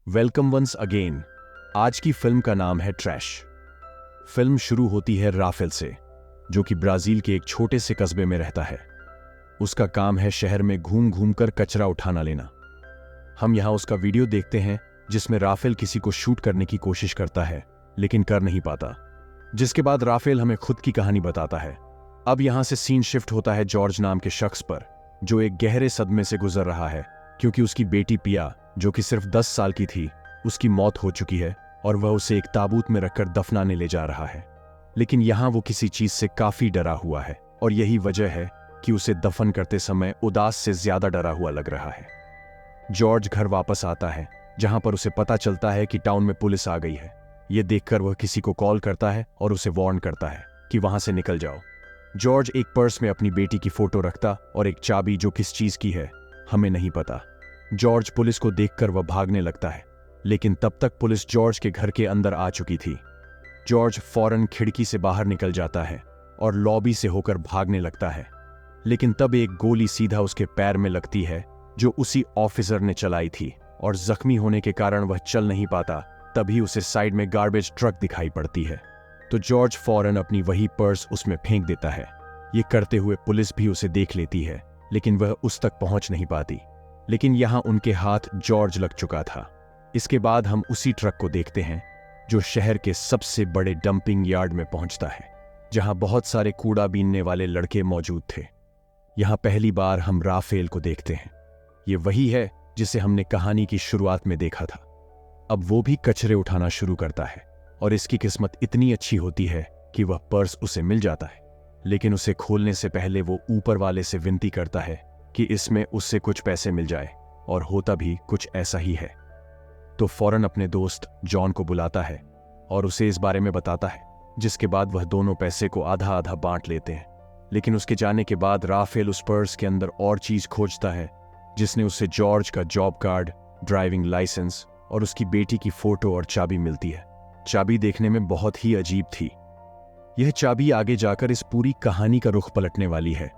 Welcome once again. आज की film का नाम है ट्रैश। फिल्म शुरू होती है राफेल से, जो कि ब्राजील के एक छोटे से कस्बे में रहता है। उसका काम है शहर में घूम घूम कर कचरा उठाना लेना। हम यहां उसका वीडियो देखते हैं जिसमें राफेल किसी को शूट करने की कोशिश करता है लेकिन कर नहीं पाता। जिसके बाद राफेल हमें खुद की कहानी बताता है। अब यहां से सीन शिफ्ट होता है जॉर्ज नाम के शख्स पर, जो एक गहरे सदमे से गुजर रहा है क्योंकि उसकी बेटी पिया, जो कि सिर्फ 10 साल की थी, उसकी मौत हो चुकी है और वह उसे एक ताबूत में रखकर दफनाने ले जा रहा है। लेकिन यहां वो किसी चीज से काफी डरा हुआ है और यही वजह है कि उसे दफन करते समय उदास से ज्यादा डरा हुआ लग रहा है। जॉर्ज घर वापस आता है, जहां पर उसे पता चलता है कि टाउन में पुलिस आ गई है। यह देखकर वह किसी को कॉल करता है और उसे वार्न करता है कि वहां से निकल जाओ। जॉर्ज एक पर्स में अपनी बेटी की फोटो रखता और एक चाबी, जो किस चीज की है हमें नहीं पता। जॉर्ज पुलिस को देखकर वह भागने लगता है, लेकिन तब तक पुलिस जॉर्ज के घर के अंदर आ चुकी थी। जॉर्ज फौरन खिड़की से बाहर निकल जाता है और लॉबी से होकर भागने लगता है, लेकिन तब एक गोली सीधा उसके पैर में लगती है जो उसी ऑफिसर ने चलाई थी, और जख्मी होने के कारण वह चल नहीं पाता। तभी उसे साइड में गार्बेज ट्रक दिखाई पड़ती है, तो जॉर्ज फौरन अपनी वही पर्स उसमें फेंक देता है। ये करते हुए पुलिस भी उसे देख लेती है, लेकिन वह उस तक पहुंच नहीं पाती। लेकिन यहां उनके हाथ जॉर्ज लग चुका था। इसके बाद हम उसी ट्रक को देखते हैं जो शहर के सबसे बड़े डंपिंग यार्ड में पहुंचता है, जहां बहुत सारे कूड़ा बीनने वाले लड़के मौजूद थे। यहां पहली बार हम राफेल को देखते हैं। ये वही है जिसे हमने कहानी की शुरुआत में देखा था। अब वो भी कचरे उठाना शुरू करता है और इसकी किस्मत इतनी अच्छी होती है कि वह पर्स उसे मिल जाता है। लेकिन उसे खोलने से पहले वो ऊपर वाले से विनती करता है कि इसमें उससे कुछ पैसे मिल जाए, और होता भी कुछ ऐसा ही है। तो फौरन अपने दोस्त जॉन को बुलाता है और उसे इस बारे में बताता है, जिसके बाद वह दोनों पैसे को आधा आधा बांट लेते हैं। लेकिन उसके जाने के बाद राफेल उस पर्स के अंदर और चीज खोजता है, जिसने उसे जॉर्ज का जॉब कार्ड, ड्राइविंग लाइसेंस और उसकी बेटी की फोटो और चाबी मिलती है। चाबी देखने में बहुत ही अजीब थी। यह चाबी आगे जाकर इस पूरी कहानी का रुख पलटने वाली है।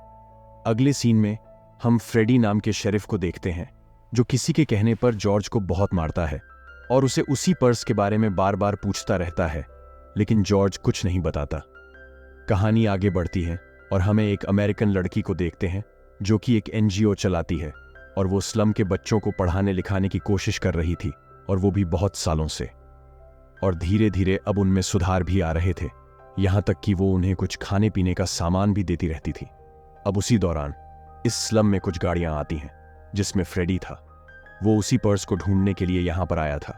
अगले सीन में हम फ्रेडी नाम के शेरिफ को देखते हैं, जो किसी के कहने पर जॉर्ज को बहुत मारता है और उसे उसी पर्स के बारे में बार बार पूछता रहता है, लेकिन जॉर्ज कुछ नहीं बताता। कहानी आगे बढ़ती है और हमें एक अमेरिकन लड़की को देखते हैं जो कि एक एनजीओ चलाती है, और वो स्लम के बच्चों को पढ़ाने लिखाने की कोशिश कर रही थी, और वो भी बहुत सालों से। और धीरे धीरे अब उनमें सुधार भी आ रहे थे, यहां तक कि वो उन्हें कुछ खाने पीने का सामान भी देती रहती थी। अब उसी दौरान इस स्लम में कुछ गाड़ियां आती हैं जिसमें फ्रेडी था। वो उसी पर्स को ढूंढने के लिए यहां पर आया था,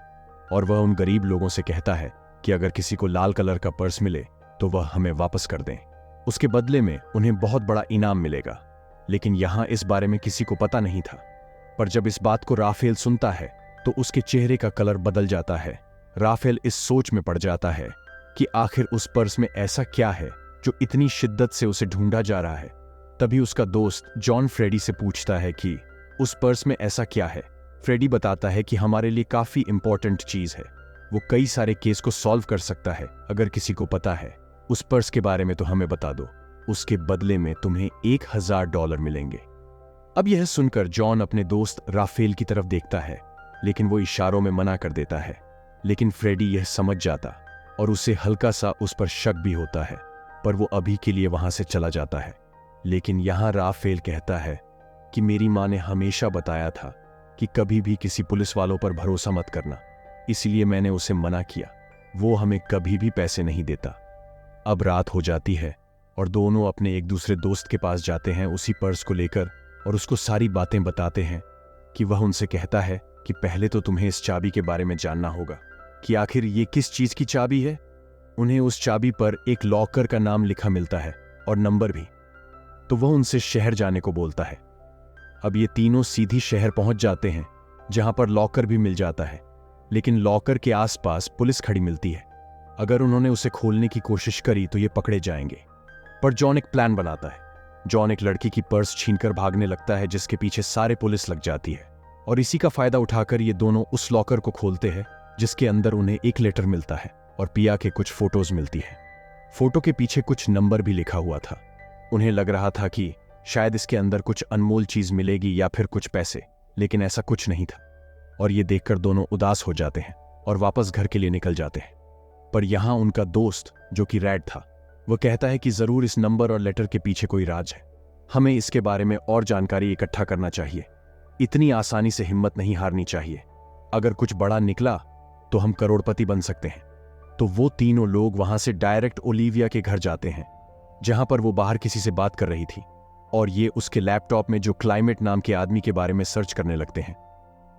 और वह उन गरीब लोगों से कहता है कि अगर किसी को लाल कलर का पर्स मिले तो वह हमें वापस कर दें। उसके बदले में उन्हें बहुत बड़ा इनाम मिलेगा। लेकिन यहां इस बारे में किसी को पता नहीं था। पर जब इस बात को राफेल सुनता है तो उसके चेहरे का कलर बदल जाता है। राफेल इस सोच में पड़ जाता है कि आखिर उस पर्स में ऐसा क्या है जो इतनी शिद्दत से उसे ढूंढा जा रहा है। तभी उसका दोस्त जॉन फ्रेडी से पूछता है कि उस पर्स में ऐसा क्या है। फ्रेडी बताता है कि हमारे लिए काफी इंपॉर्टेंट चीज है, वो कई सारे केस को सॉल्व कर सकता है। अगर किसी को पता है उस पर्स के बारे में तो हमें बता दो, उसके बदले में तुम्हें $1000 मिलेंगे। अब यह सुनकर जॉन अपने दोस्त राफेल की तरफ देखता है, लेकिन वो इशारों में मना कर देता है। लेकिन फ्रेडी यह समझ जाता और उसे हल्का सा उस पर शक भी होता है, पर वो अभी के लिए वहां से चला जाता है। लेकिन यहां राफेल कहता है कि मेरी मां ने हमेशा बताया था कि कभी भी किसी पुलिस वालों पर भरोसा मत करना, इसलिए मैंने उसे मना किया। वो हमें कभी भी पैसे नहीं देता। अब रात हो जाती है और दोनों अपने एक दूसरे दोस्त के पास जाते हैं उसी पर्स को लेकर, और उसको सारी बातें बताते हैं कि वह उनसे कहता है कि पहले तो तुम्हें इस चाबी के बारे में जानना होगा कि आखिर ये किस चीज की चाबी है। उन्हें उस चाबी पर एक लॉकर का नाम लिखा मिलता है और नंबर भी। तो वह उनसे शहर जाने को बोलता है। अब ये तीनों सीधी शहर पहुंच जाते हैं, जहां पर लॉकर भी मिल जाता है। लेकिन लॉकर के आसपास पुलिस खड़ी मिलती है। अगर उन्होंने उसे खोलने की कोशिश करी तो ये पकड़े जाएंगे। पर जॉन एक प्लान बनाता है। जॉन एक लड़की की पर्स छीनकर भागने लगता है, जिसके पीछे सारे पुलिस लग जाती है, और इसी का फायदा उठाकर ये दोनों उस लॉकर को खोलते हैं, जिसके अंदर उन्हें एक लेटर मिलता है और पिया के कुछ फोटोज मिलती है। फोटो के पीछे कुछ नंबर भी लिखा हुआ था। उन्हें लग रहा था कि शायद इसके अंदर कुछ अनमोल चीज मिलेगी या फिर कुछ पैसे, लेकिन ऐसा कुछ नहीं था। और ये देखकर दोनों उदास हो जाते हैं और वापस घर के लिए निकल जाते हैं। पर यहां उनका दोस्त जो कि रैड था, वह कहता है कि जरूर इस नंबर और लेटर के पीछे कोई राज है, हमें इसके बारे में और जानकारी इकट्ठा करना चाहिए, इतनी आसानी से हिम्मत नहीं हारनी चाहिए, अगर कुछ बड़ा निकला तो हम करोड़पति बन सकते हैं। तो वो तीनों लोग वहां से डायरेक्ट ओलिविया के घर जाते हैं, जहां पर वो बाहर किसी से बात कर रही थी, और ये उसके लैपटॉप में जो क्लाइमेट नाम के आदमी के बारे में सर्च करने लगते हैं।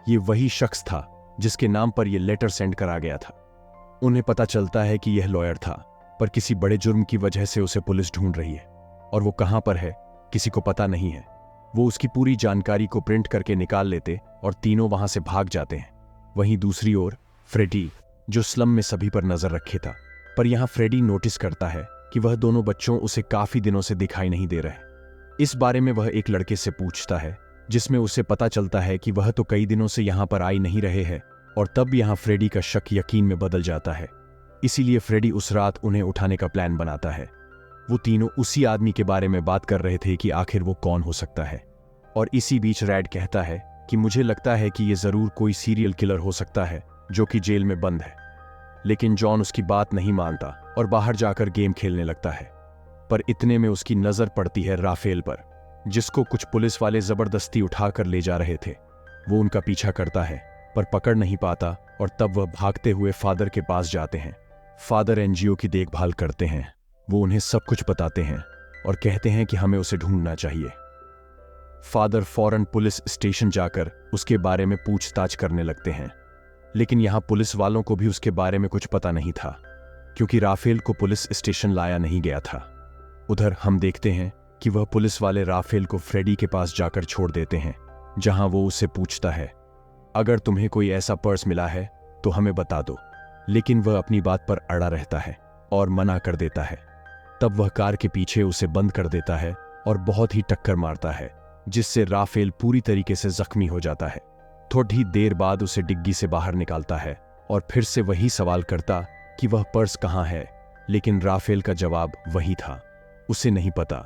ये वही शख्स था जिसके नाम पर यह लेटर सेंड करा गया था। उन्हें पता चलता है कि यह लॉयर था, पर किसी बड़े जुर्म की वजह से उसे पुलिस ढूंढ रही है, और वो कहां पर है किसी को पता नहीं है। वो उसकी पूरी जानकारी को प्रिंट करके निकाल लेते और तीनों वहां से भाग जाते हैं। वहीं दूसरी ओर फ्रेडी, जो स्लम में सभी पर नजर रखे था, पर यहां फ्रेडी नोटिस करता है कि वह दोनों बच्चों उसे काफी दिनों से दिखाई नहीं दे रहे। इस बारे में वह एक लड़के से पूछता है, जिसमें उसे पता चलता है कि वह तो कई दिनों से यहां पर आई नहीं रहे हैं, और तब यहां फ्रेडी का शक यकीन में बदल जाता है। इसीलिए फ्रेडी उस रात उन्हें उठाने का प्लान बनाता है। वो तीनों उसी आदमी के बारे में बात कर रहे थे कि आखिर वो कौन हो सकता है। और इसी बीच रैड कहता है कि मुझे लगता है कि ये जरूर कोई सीरियल किलर हो सकता है जो कि जेल में बंद है। लेकिन जॉन उसकी बात नहीं मानता और बाहर जाकर गेम खेलने लगता है। पर इतने में उसकी नजर पड़ती है राफेल पर, जिसको कुछ पुलिस वाले जबरदस्ती उठाकर ले जा रहे थे। वो उनका पीछा करता है पर पकड़ नहीं पाता, और तब वह भागते हुए फादर के पास जाते हैं। फादर एनजीओ की देखभाल करते हैं। वो उन्हें सब कुछ बताते हैं और कहते हैं कि हमें उसे ढूंढना चाहिए। फादर फौरन पुलिस स्टेशन जाकर उसके बारे में पूछताछ करने लगते हैं, लेकिन यहां पुलिस वालों को भी उसके बारे में कुछ पता नहीं था, क्योंकि राफेल को पुलिस स्टेशन लाया नहीं गया था। उधर हम देखते हैं कि वह पुलिस वाले राफेल को फ्रेडी के पास जाकर छोड़ देते हैं, जहां वो उससे पूछता है, अगर तुम्हें कोई ऐसा पर्स मिला है तो हमें बता दो। लेकिन वह अपनी बात पर अड़ा रहता है और मना कर देता है। तब वह कार के पीछे उसे बंद कर देता है और बहुत ही टक्कर मारता है, जिससे राफेल पूरी तरीके से जख्मी हो जाता है। थोड़ी देर बाद उसे डिग्गी से बाहर निकालता है और फिर से वही सवाल करता कि वह पर्स कहाँ है, लेकिन राफेल का जवाब वही था, उसे नहीं पता।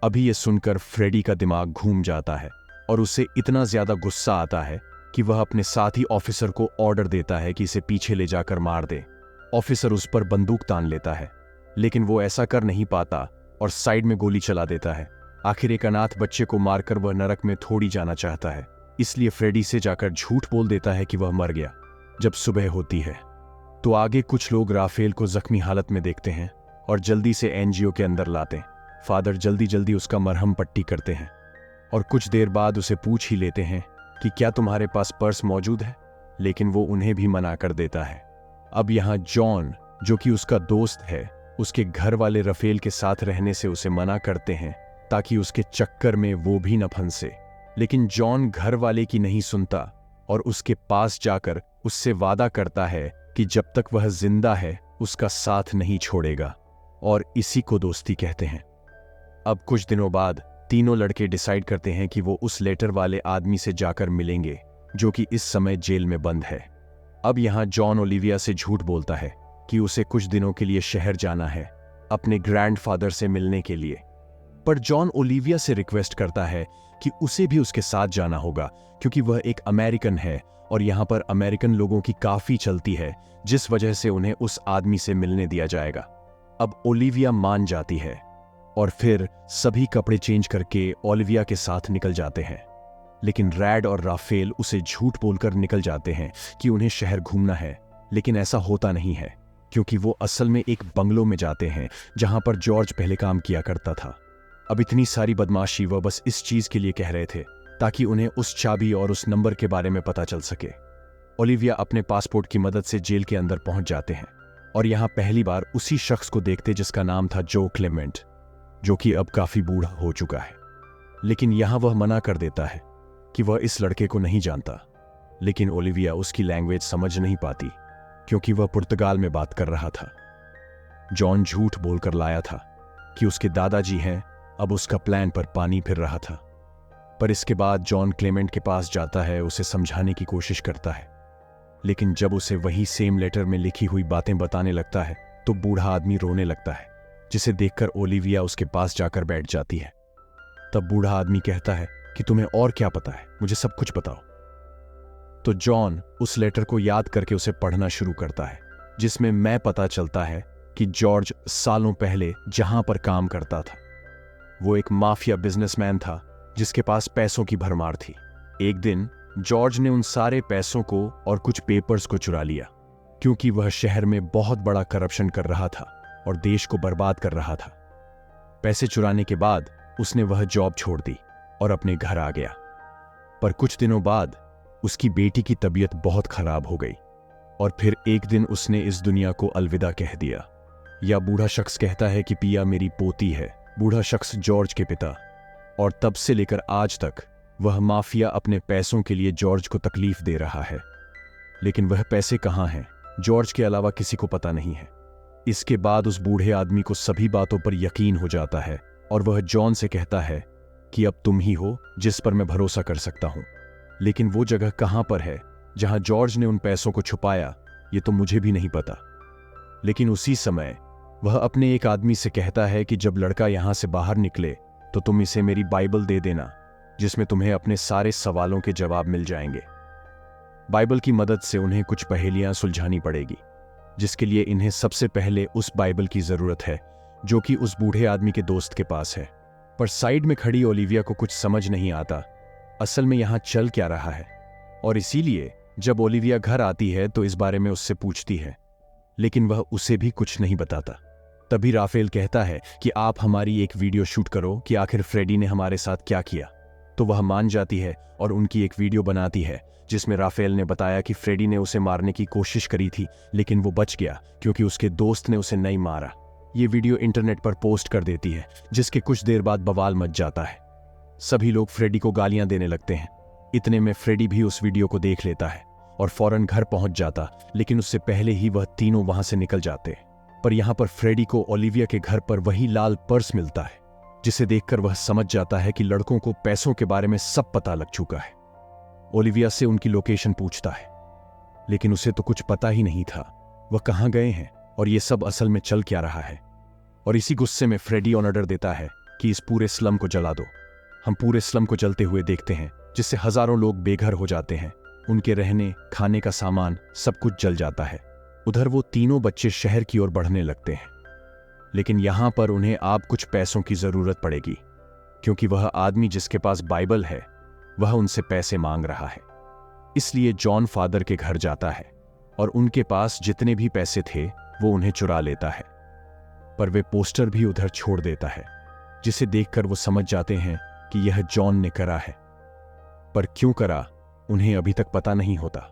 अभी यह सुनकर फ्रेडी का दिमाग घूम जाता है और उसे इतना ज्यादा गुस्सा आता है कि वह अपने साथी ऑफिसर को ऑर्डर देता है कि इसे पीछे ले जाकर मार दे। ऑफिसर उस पर बंदूक तान लेता है, लेकिन वो ऐसा कर नहीं पाता और साइड में गोली चला देता है। आखिर एक अनाथ बच्चे को मारकर वह नरक में थोड़ी जाना चाहता है, इसलिए फ्रेडी से जाकर झूठ बोल देता है कि वह मर गया। जब सुबह होती है तो आगे कुछ लोग राफेल को जख्मी हालत में देखते हैं और जल्दी से एनजीओ के अंदर लाते हैं। फादर जल्दी जल्दी उसका मरहम पट्टी करते हैं और कुछ देर बाद उसे पूछ ही लेते हैं कि क्या तुम्हारे पास पर्स मौजूद है, लेकिन वो उन्हें भी मना कर देता है। अब यहाँ जॉन, जो कि उसका दोस्त है, उसके घर वाले राफेल के साथ रहने से उसे मना करते हैं ताकि उसके चक्कर में वो भी न फंसे। लेकिन जॉन घर वाले की नहीं सुनता और उसके पास जाकर उससे वादा करता है कि जब तक वह जिंदा है उसका साथ नहीं छोड़ेगा, और इसी को दोस्ती कहते हैं। अब कुछ दिनों बाद तीनों लड़के डिसाइड करते हैं कि वो उस लेटर वाले आदमी से जाकर मिलेंगे, जो कि इस समय जेल में बंद है। अब यहाँ जॉन ओलिविया से झूठ बोलता है कि उसे कुछ दिनों के लिए शहर जाना है अपने ग्रैंडफादर से मिलने के लिए। पर जॉन ओलिविया से रिक्वेस्ट करता है कि उसे भी उसके साथ जाना होगा, क्योंकि वह एक अमेरिकन है और यहाँ पर अमेरिकन लोगों की काफी चलती है, जिस वजह से उन्हें उस आदमी से मिलने दिया जाएगा। अब ओलिविया मान जाती है और फिर सभी कपड़े चेंज करके ओलिविया के साथ निकल जाते हैं। लेकिन रैड और राफेल उसे झूठ बोलकर निकल जाते हैं कि उन्हें शहर घूमना है, लेकिन ऐसा होता नहीं है, क्योंकि वो असल में एक बंगलो में जाते हैं जहां पर जॉर्ज पहले काम किया करता था। अब इतनी सारी बदमाशी वह बस इस चीज के लिए कह रहे थे ताकि उन्हें उस चाबी और उस नंबर के बारे में पता चल सके। ओलिविया अपने पासपोर्ट की मदद से जेल के अंदर पहुंच जाते हैं और यहां पहली बार उसी शख्स को देखते जिसका नाम था जो क्लेमेंट, जो कि अब काफी बूढ़ा हो चुका है। लेकिन यहां वह मना कर देता है कि वह इस लड़के को नहीं जानता। लेकिन ओलिविया उसकी लैंग्वेज समझ नहीं पाती, क्योंकि वह पुर्तगाल में बात कर रहा था। जॉन झूठ बोलकर लाया था कि उसके दादाजी हैं, अब उसका प्लान पर पानी फिर रहा था। पर इसके बाद जॉन क्लेमेंट के पास जाता है, उसे समझाने की कोशिश करता है, लेकिन जब उसे वही सेम लेटर में लिखी हुई बातें बताने लगता है तो बूढ़ा आदमी रोने लगता है, जिसे देखकर ओलिविया उसके पास जाकर बैठ जाती है। तब बूढ़ा आदमी कहता है कि तुम्हें और क्या पता है, मुझे सब कुछ बताओ। तो जॉन उस लेटर को याद करके उसे पढ़ना शुरू करता है, जिसमें मैं पता चलता है कि जॉर्ज सालों पहले जहां पर काम करता था वो एक माफिया बिजनेसमैन था जिसके पास पैसों की भरमार थी। एक दिन जॉर्ज ने उन सारे पैसों को और कुछ पेपर्स को चुरा लिया, क्योंकि वह शहर में बहुत बड़ा करप्शन कर रहा था और देश को बर्बाद कर रहा था। पैसे चुराने के बाद उसने वह जॉब छोड़ दी और अपने घर आ गया। पर कुछ दिनों बाद उसकी बेटी की तबीयत बहुत खराब हो गई और फिर एक दिन उसने इस दुनिया को अलविदा कह दिया। या बूढ़ा शख्स कहता है कि पिया मेरी पोती है, बूढ़ा शख्स जॉर्ज के पिता। और तब से लेकर आज तक वह माफिया अपने पैसों के लिए जॉर्ज को तकलीफ दे रहा है। लेकिन वह पैसे कहाँ हैं, जॉर्ज के अलावा किसी को पता नहीं है। इसके बाद उस बूढ़े आदमी को सभी बातों पर यकीन हो जाता है और वह जॉन से कहता है कि अब तुम ही हो जिस पर मैं भरोसा कर सकता हूं। लेकिन वो जगह कहां पर है जहां जॉर्ज ने उन पैसों को छुपाया, ये तो मुझे भी नहीं पता। लेकिन उसी समय वह अपने एक आदमी से कहता है कि जब लड़का यहां से बाहर निकले तो तुम इसे मेरी बाइबल दे देना, जिसमें तुम्हें अपने सारे सवालों के जवाब मिल जाएंगे। बाइबल की मदद से उन्हें कुछ पहेलियां सुलझानी पड़ेगी, जिसके लिए इन्हें सबसे पहले उस बाइबल की जरूरत है जो कि उस बूढ़े आदमी के दोस्त के पास है। पर साइड में खड़ी ओलिविया को कुछ समझ नहीं आता असल में यहां चल क्या रहा है, और इसीलिए जब ओलिविया घर आती है तो इस बारे में उससे पूछती है, लेकिन वह उसे भी कुछ नहीं बताता। तभी राफेल कहता है कि आप हमारी एक वीडियो शूट करो कि आखिर फ्रेडी ने हमारे साथ क्या किया। तो वह मान जाती है और उनकी एक वीडियो बनाती है जिसमें राफेल ने बताया कि फ्रेडी ने उसे मारने की कोशिश करी थी, लेकिन वो बच गया क्योंकि उसके दोस्त ने उसे नहीं मारा। ये वीडियो इंटरनेट पर पोस्ट कर देती है, जिसके कुछ देर बाद बवाल मच जाता है। सभी लोग फ्रेडी को गालियां देने लगते हैं। इतने में फ्रेडी भी उस वीडियो को देख लेता है और फौरन घर पहुंच जाता, लेकिन उससे पहले ही वह तीनों वहां से निकल जाते। पर यहां पर फ्रेडी को ओलिविया के घर पर वही लाल पर्स मिलता है, जिसे देखकर वह समझ जाता है कि लड़कों को पैसों के बारे में सब पता लग चुका है। ओलिविया से उनकी लोकेशन पूछता है, लेकिन उसे तो कुछ पता ही नहीं था वह कहां गए हैं और ये सब असल में चल क्या रहा है। और इसी गुस्से में फ्रेडी ऑर्डर देता है कि इस पूरे स्लम को जला दो। हम पूरे स्लम को जलते हुए देखते हैं, जिससे हजारों लोग बेघर हो जाते हैं। उनके रहने खाने का सामान सब कुछ जल जाता है। उधर वो तीनों बच्चे शहर की ओर बढ़ने लगते हैं, लेकिन यहां पर उन्हें अब कुछ पैसों की जरूरत पड़ेगी, क्योंकि वह आदमी जिसके पास बाइबल है वह उनसे पैसे मांग रहा है। इसलिए जॉन फादर के घर जाता है और उनके पास जितने भी पैसे थे वो उन्हें चुरा लेता है। पर वे पोस्टर भी उधर छोड़ देता है, जिसे देखकर वो समझ जाते हैं कि यह जॉन ने करा है। पर क्यों करा उन्हें अभी तक पता नहीं होता।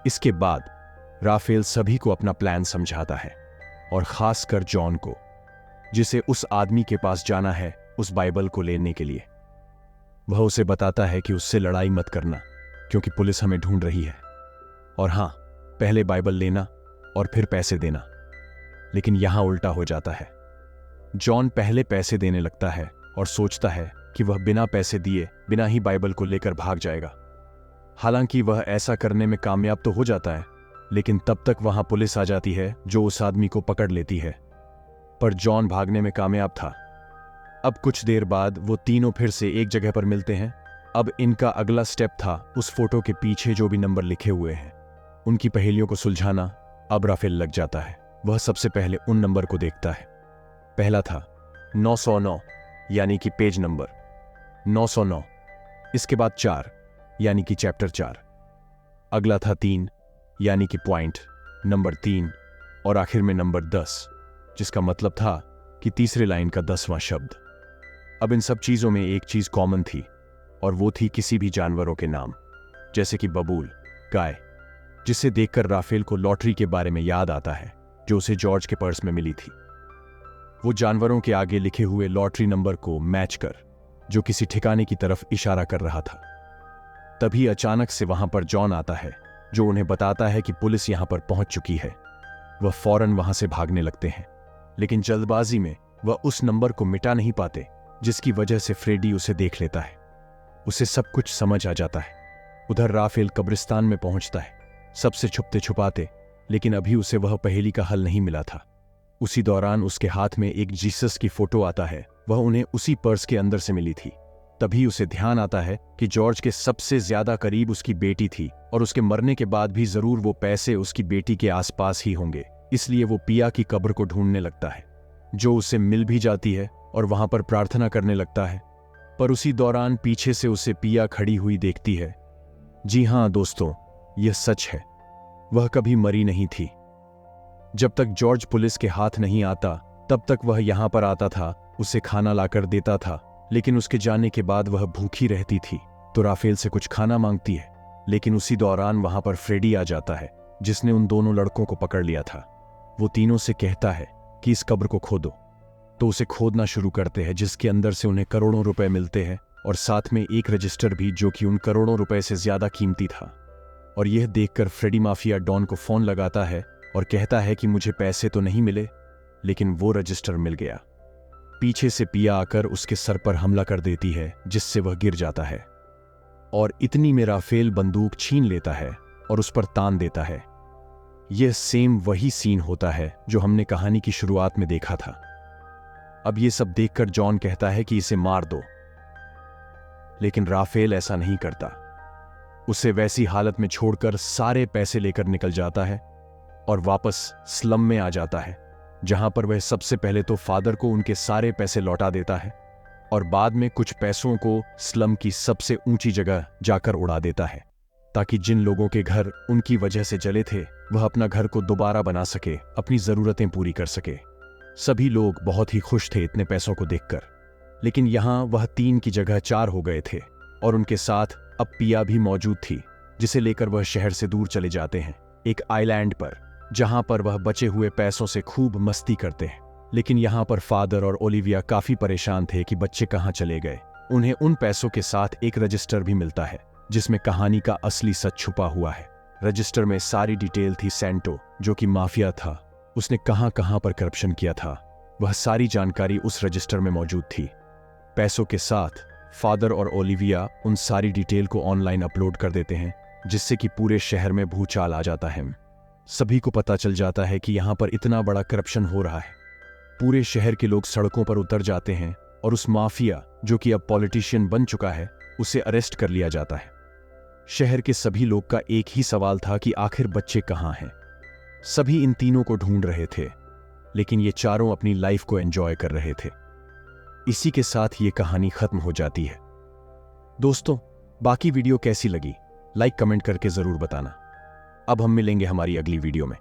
इसके बाद राफेल सभी को अपना प्लान समझाता है, और खासकर जॉन को, जिसे उस आदमी के पास जाना है उस बाइबल को लेने के लिए। वह उसे बताता है कि उससे लड़ाई मत करना, क्योंकि पुलिस हमें ढूंढ रही है, और हां, पहले बाइबल लेना और फिर पैसे देना। लेकिन यहां उल्टा हो जाता है। जॉन पहले पैसे देने लगता है और सोचता है कि वह बिना पैसे दिए बिना ही बाइबल को लेकर भाग जाएगा। हालांकि वह ऐसा करने में कामयाब तो हो जाता है, लेकिन तब तक वहां पुलिस आ जाती है जो उस आदमी को पकड़ लेती है। पर जॉन भागने में कामयाब था। अब कुछ देर बाद वो तीनों फिर से एक जगह पर मिलते हैं। अब इनका अगला स्टेप था उस फोटो के पीछे जो भी नंबर लिखे हुए हैं, उनकी पहेलियों को सुलझाना। अब राफेल लग जाता है। वह सबसे पहले उन नंबर को देखता है। पहला था 909, यानी कि पेज नंबर 909। इसके बाद 4, यानी कि चैप्टर 4। अगला था 3, यानी कि पॉइंट नंबर 3, और आखिर में नंबर 10, जिसका मतलब था कि तीसरे लाइन का 10वां शब्द। अब इन सब चीजों में एक चीज कॉमन थी, और वो थी किसी भी जानवरों के नाम, जैसे कि बबूल, गाय, जिसे देखकर राफेल को लॉटरी के बारे में याद आता है जो उसे जॉर्ज के पर्स में मिली थी। वो जानवरों के आगे लिखे हुए लॉटरी नंबर को मैच कर, जो किसी ठिकाने की तरफ इशारा कर रहा था। तभी अचानक से वहां पर जॉन आता है, जो उन्हें बताता है कि पुलिस यहां पर पहुंच चुकी है। वह फौरन वहां से भागने लगते हैं, लेकिन जल्दबाजी में वह उस नंबर को मिटा नहीं पाते, जिसकी वजह से फ्रेडी उसे देख लेता है। उसे सब कुछ समझ आ जाता है। उधर राफेल कब्रिस्तान में पहुंचता है, सबसे छुपते छुपाते, लेकिन अभी उसे वह पहेली का हल नहीं मिला था। उसी दौरान उसके हाथ में एक जीसस की फोटो आता है। वह उन्हें उसी पर्स के अंदर से मिली थी। तभी उसे ध्यान आता है कि जॉर्ज के सबसे ज्यादा करीब उसकी बेटी थी और उसके मरने के बाद भी जरूर वो पैसे उसकी बेटी के आसपास ही होंगे। इसलिए वो पिया की कब्र को ढूंढने लगता है, जो उसे मिल भी जाती है और वहां पर प्रार्थना करने लगता है। पर उसी दौरान पीछे से उसे पिया खड़ी हुई देखती है। जी हां दोस्तों, यह सच है, वह कभी मरी नहीं थी। जब तक जॉर्ज पुलिस के हाथ नहीं आता तब तक वह यहां पर आता था, उसे खाना लाकर देता था, लेकिन उसके जाने के बाद वह भूखी रहती थी तो राफेल से कुछ खाना मांगती है। लेकिन उसी दौरान वहां पर फ्रेडी आ जाता है, जिसने उन दोनों लड़कों को पकड़ लिया था। वो तीनों से कहता है कि इस कब्र को खोदो, तो उसे खोदना शुरू करते हैं, जिसके अंदर से उन्हें करोड़ों रुपए मिलते हैं और साथ में एक रजिस्टर भी, जो कि उन करोड़ों रुपए से ज्यादा कीमती था। और यह देखकर फ्रेडी माफिया डॉन को फोन लगाता है और कहता है कि मुझे पैसे तो नहीं मिले, लेकिन वो रजिस्टर मिल गया। पीछे से पिया आकर उसके सर पर हमला कर देती है, जिससे वह गिर जाता है और इतनी में राफेल बंदूक छीन लेता है और उस पर तान देता है। यह सेम वही सीन होता है जो हमने कहानी की शुरुआत में देखा था। अब यह सब देखकर जॉन कहता है कि इसे मार दो, लेकिन राफेल ऐसा नहीं करता। उसे वैसी हालत में छोड़कर सारे पैसे लेकर निकल जाता है और वापस स्लम में आ जाता है, जहां पर वह सबसे पहले तो फादर को उनके सारे पैसे लौटा देता है और बाद में कुछ पैसों को स्लम की सबसे ऊंची जगह जाकर उड़ा देता है, ताकि जिन लोगों के घर उनकी वजह से जले थे वह अपना घर को दोबारा बना सके, अपनी जरूरतें पूरी कर सके। सभी लोग बहुत ही खुश थे इतने पैसों को देखकर, लेकिन यहां वह 3 की जगह 4 हो गए थे और उनके साथ अब पिया भी मौजूद थी, जिसे लेकर वह शहर से दूर चले जाते हैं, एक आइलैंड पर, जहां पर वह बचे हुए पैसों से खूब मस्ती करते हैं। लेकिन यहां पर फादर और ओलिविया काफी परेशान थे कि बच्चे कहां चले गए। उन्हें उन पैसों के साथ एक रजिस्टर भी मिलता है, जिसमें कहानी का असली सच छुपा हुआ है। रजिस्टर में सारी डिटेल थी। सैंटो, जो कि माफिया था, उसने कहां कहां पर करप्शन किया था, वह सारी जानकारी उस रजिस्टर में मौजूद थी। पैसों के साथ फादर और ओलिविया उन सारी डिटेल को ऑनलाइन अपलोड कर देते हैं, जिससे कि पूरे शहर में भूचाल आ जाता है। सभी को पता चल जाता है कि यहां पर इतना बड़ा करप्शन हो रहा है। पूरे शहर के लोग सड़कों पर उतर जाते हैं और उस माफिया, जो कि अब पॉलिटिशियन बन चुका है, उसे अरेस्ट कर लिया जाता है। शहर के सभी लोग का एक ही सवाल था कि आखिर बच्चे कहां हैं। सभी इन तीनों को ढूंढ रहे थे, लेकिन ये चारों अपनी लाइफ को एंजॉय कर रहे थे। इसी के साथ ये कहानी खत्म हो जाती है। दोस्तों, बाकी वीडियो कैसी लगी लाइक कमेंट करके जरूर बताना। अब हम मिलेंगे हमारी अगली वीडियो में।